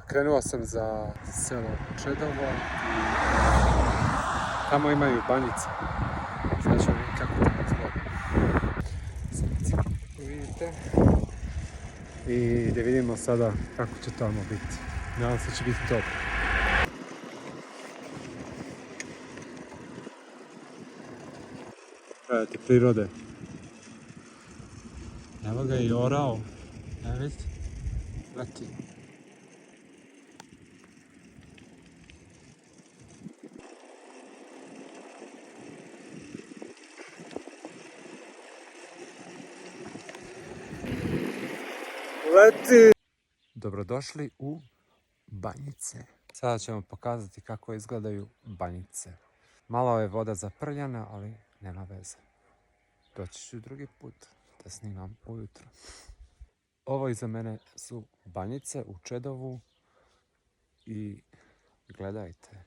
Krenuo sam za selo Čedovo. Tamo imaju banjice. Sad ćemo vidjeti kako tamo izgleda. Vidite. I da vidimo sada kako će tamo biti. Nadam se da će biti dobro. Gledajte prirode. Evo ga i orao. Evo vidite. Leti. Leti! Dobrodošli u Banjice. Sada ćemo pokazati kako izgledaju Banjice. Malo je voda zaprljana, ali nema veze. Doći ću drugi put da snimam ujutro. Ovo iza mene su Banjice u Čedovu i gledajte.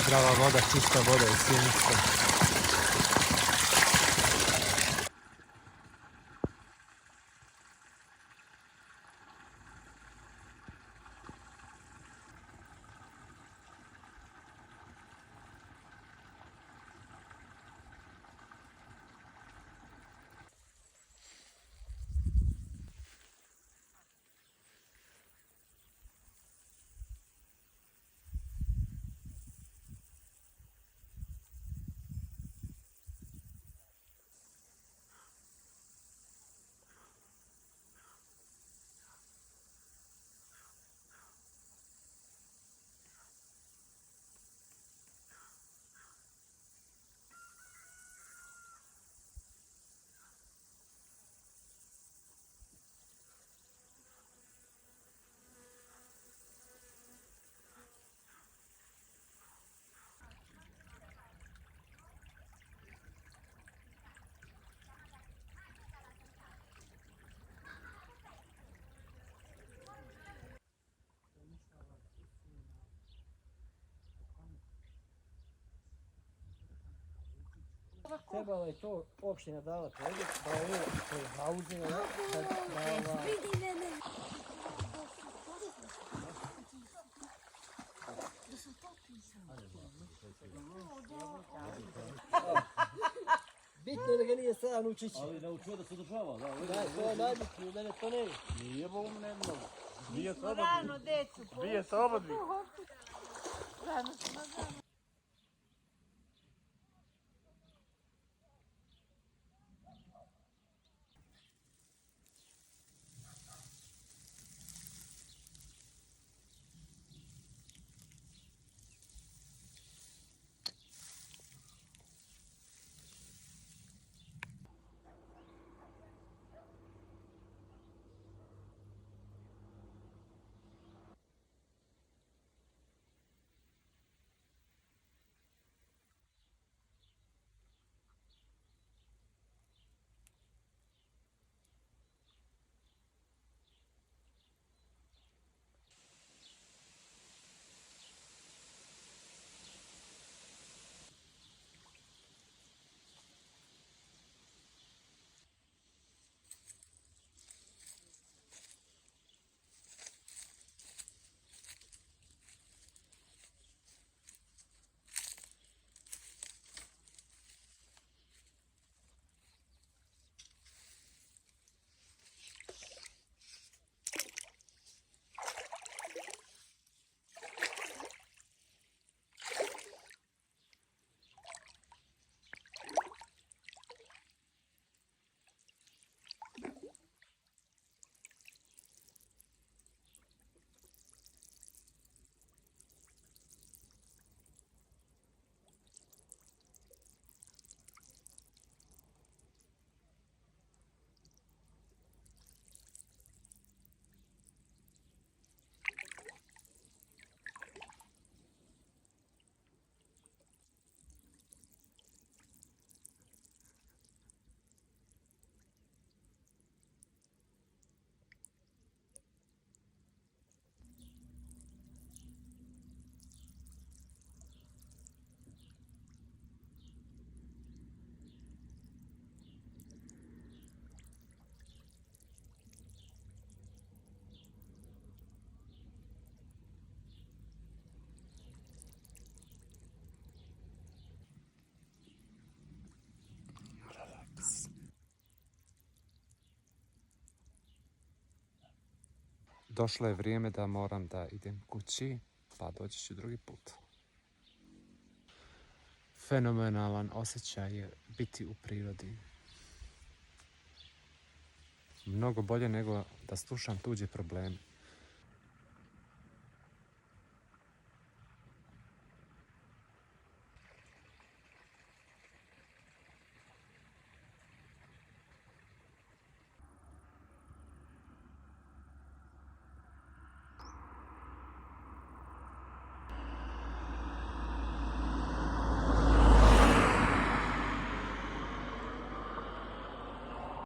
Zdrava voda, čista voda iz Sjenice. Trebalo je to opština dala predlog, da ovo koje hauzine, bitno je da ga nije sada naučići. Ali naučio da se održava, da. Da, to je najbitnije, mene to ne je. Nije bol ne mnogo. Mi smo rano decu Bije se obadvi. Rano smo rano. došlo je vrijeme da moram da idem kući, pa doći ću drugi put. Fenomenalan osjećaj je biti u prirodi. Mnogo bolje nego da slušam tuđe probleme.